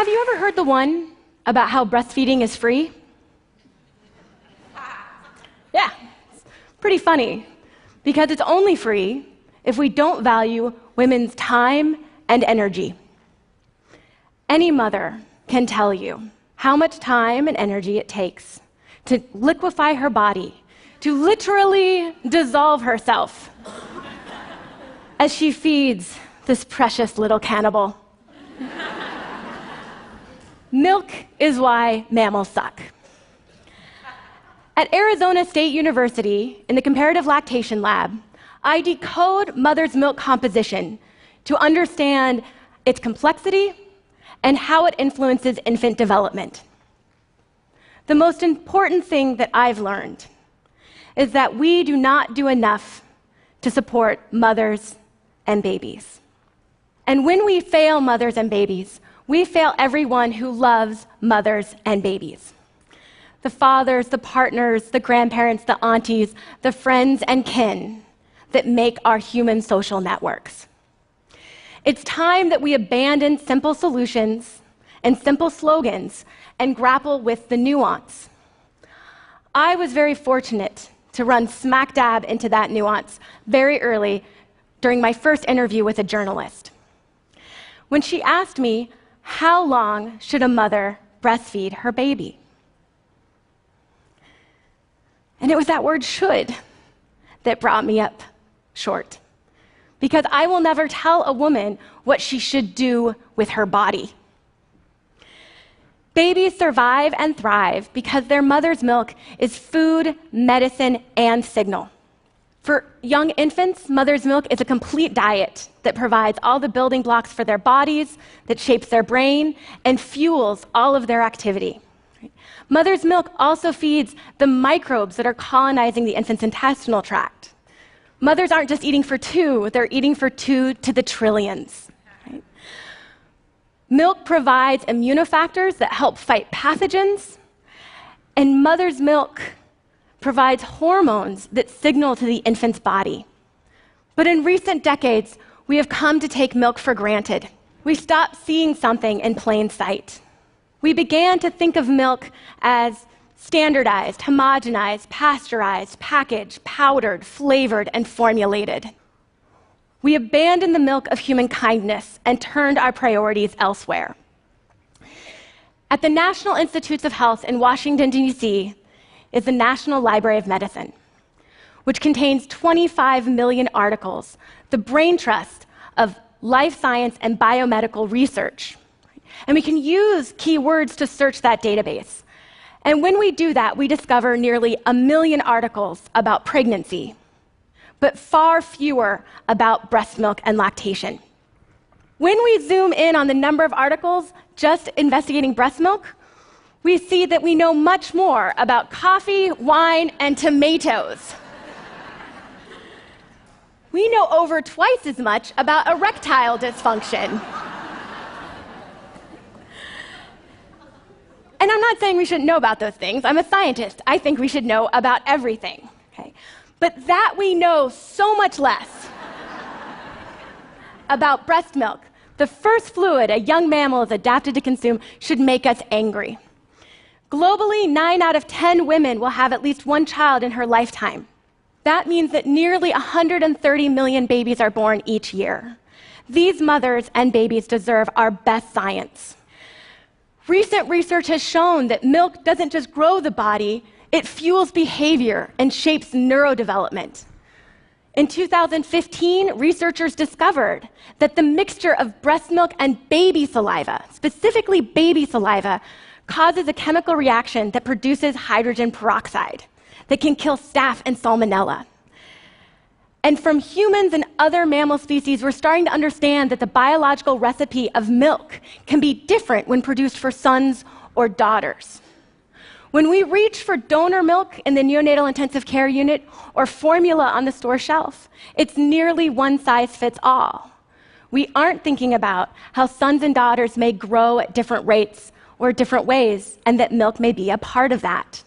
Have you ever heard the one about how breastfeeding is free? Yeah, it's pretty funny, because it's only free if we don't value women's time and energy. Any mother can tell you how much time and energy it takes to liquefy her body, to literally dissolve herself as she feeds this precious little cannibal. Milk is why mammals suck. At Arizona State University, in the Comparative Lactation Lab, I decode mother's milk composition to understand its complexity and how it influences infant development. The most important thing that I've learned is that we do not do enough to support mothers and babies. And when we fail mothers and babies, we fail everyone who loves mothers and babies. The fathers, the partners, the grandparents, the aunties, the friends and kin that make our human social networks. It's time that we abandon simple solutions and simple slogans and grapple with the nuance. I was very fortunate to run smack dab into that nuance very early during my first interview with a journalist. When she asked me, how long should a mother breastfeed her baby? And it was that word should that brought me up short. Because I will never tell a woman what she should do with her body. Babies survive and thrive because their mother's milk is food, medicine, and signal. For young infants, mother's milk is a complete diet that provides all the building blocks for their bodies, that shapes their brain, and fuels all of their activity. Mother's milk also feeds the microbes that are colonizing the infant's intestinal tract. Mothers aren't just eating for two, they're eating for 2 to the trillions. Right? Milk provides immunofactors that help fight pathogens, and mother's milk provides hormones that signal to the infant's body. But in recent decades, we have come to take milk for granted. We stopped seeing something in plain sight. We began to think of milk as standardized, homogenized, pasteurized, packaged, powdered, flavored, and formulated. We abandoned the milk of human kindness and turned our priorities elsewhere. At the National Institutes of Health in Washington, D.C., is the National Library of Medicine, which contains 25 million articles, the brain trust of life science and biomedical research. And we can use keywords to search that database. And when we do that, we discover nearly 1 million articles about pregnancy, but far fewer about breast milk and lactation. When we zoom in on the number of articles just investigating breast milk, we see that we know much more about coffee, wine, and tomatoes. We know over twice as much about erectile dysfunction. And I'm not saying we shouldn't know about those things. I'm a scientist. I think we should know about everything. Okay? But that we know so much less about breast milk, the first fluid a young mammal is adapted to consume, should make us angry. Globally, 9 out of 10 women will have at least one child in her lifetime. That means that nearly 130 million babies are born each year. These mothers and babies deserve our best science. Recent research has shown that milk doesn't just grow the body, it fuels behavior and shapes neurodevelopment. In 2015, researchers discovered that the mixture of breast milk and baby saliva, specifically baby saliva, causes a chemical reaction that produces hydrogen peroxide that can kill staph and salmonella. And from humans and other mammal species, we're starting to understand that the biological recipe of milk can be different when produced for sons or daughters. When we reach for donor milk in the neonatal intensive care unit or formula on the store shelf, it's nearly one size fits all. We aren't thinking about how sons and daughters may grow at different rates or different ways, and that milk may be a part of that.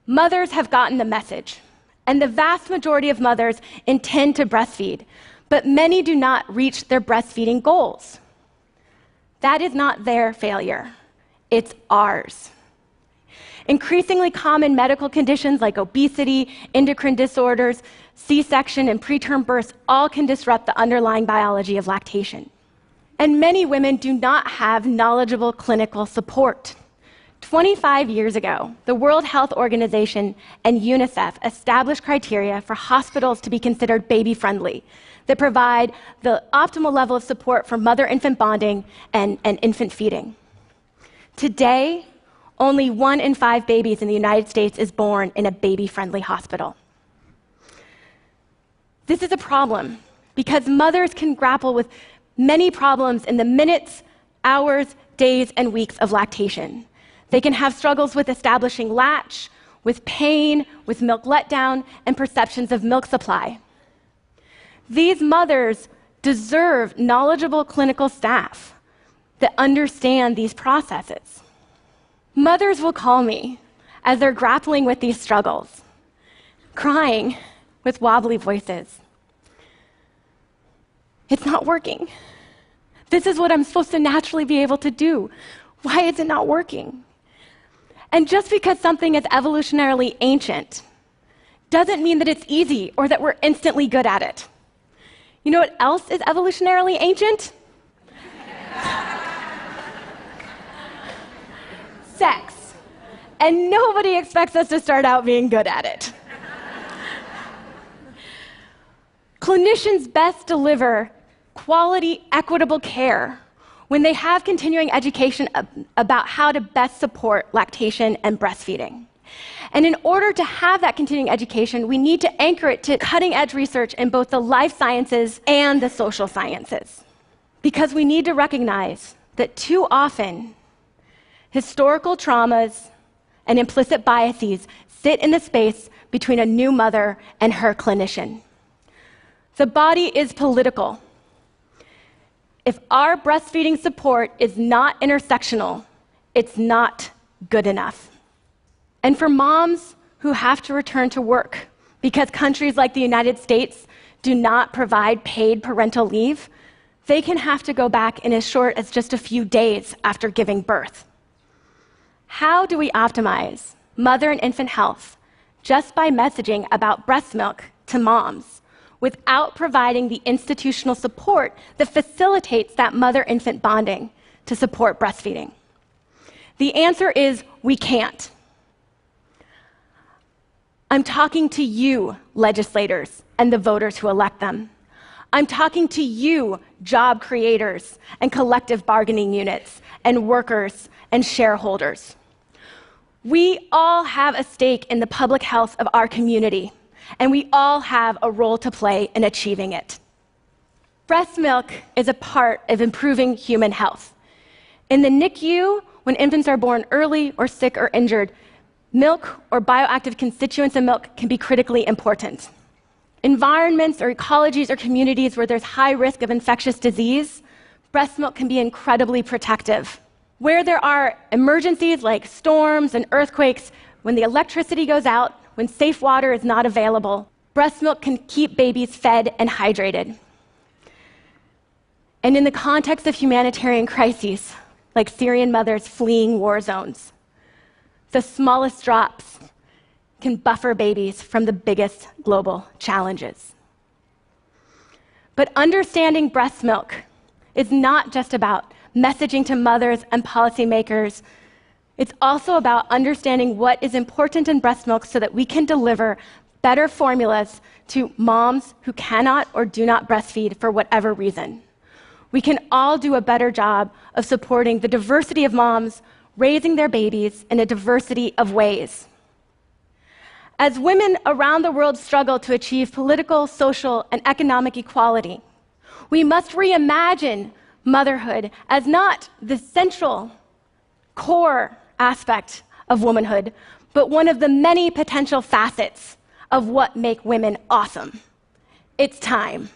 Mothers have gotten the message, and the vast majority of mothers intend to breastfeed, but many do not reach their breastfeeding goals. That is not their failure. It's ours. Increasingly common medical conditions like obesity, endocrine disorders, C-section, and preterm births all can disrupt the underlying biology of lactation. And many women do not have knowledgeable clinical support. 25 years ago, the World Health Organization and UNICEF established criteria for hospitals to be considered baby-friendly that provide the optimal level of support for mother-infant bonding and infant feeding. Today, only 1 in 5 babies in the United States is born in a baby-friendly hospital. This is a problem because mothers can grapple with many problems in the minutes, hours, days, and weeks of lactation. They can have struggles with establishing latch, with pain, with milk letdown, and perceptions of milk supply. These mothers deserve knowledgeable clinical staff that understand these processes. Mothers will call me as they're grappling with these struggles, crying with wobbly voices. It's not working. This is what I'm supposed to naturally be able to do. Why is it not working? And just because something is evolutionarily ancient doesn't mean that it's easy or that we're instantly good at it. You know what else is evolutionarily ancient? Sex. And nobody expects us to start out being good at it. Clinicians best deliver quality, equitable care when they have continuing education about how to best support lactation and breastfeeding. And in order to have that continuing education, we need to anchor it to cutting-edge research in both the life sciences and the social sciences. Because we need to recognize that too often, historical traumas and implicit biases sit in the space between a new mother and her clinician. The body is political. If our breastfeeding support is not intersectional, it's not good enough. And for moms who have to return to work because countries like the United States do not provide paid parental leave, they can have to go back in as short as just a few days after giving birth. How do we optimize mother and infant health just by messaging about breast milk to moms without providing the institutional support that facilitates that mother-infant bonding to support breastfeeding? The answer is we can't. I'm talking to you, legislators, and the voters who elect them. I'm talking to you, job creators and collective bargaining units and workers and shareholders. We all have a stake in the public health of our community, and we all have a role to play in achieving it. Breast milk is a part of improving human health. In the NICU, when infants are born early or sick or injured, milk or bioactive constituents in milk can be critically important. Environments or ecologies or communities where there's high risk of infectious disease, breast milk can be incredibly protective. Where there are emergencies like storms and earthquakes, when the electricity goes out, when safe water is not available, breast milk can keep babies fed and hydrated. And in the context of humanitarian crises, like Syrian mothers fleeing war zones, the smallest drops can buffer babies from the biggest global challenges. But understanding breast milk is not just about messaging to mothers and policymakers. It's also about understanding what is important in breast milk so that we can deliver better formulas to moms who cannot or do not breastfeed for whatever reason. We can all do a better job of supporting the diversity of moms raising their babies in a diversity of ways. As women around the world struggle to achieve political, social, and economic equality, we must reimagine motherhood as not the central core aspect of womanhood, but one of the many potential facets of what make women awesome. It's time.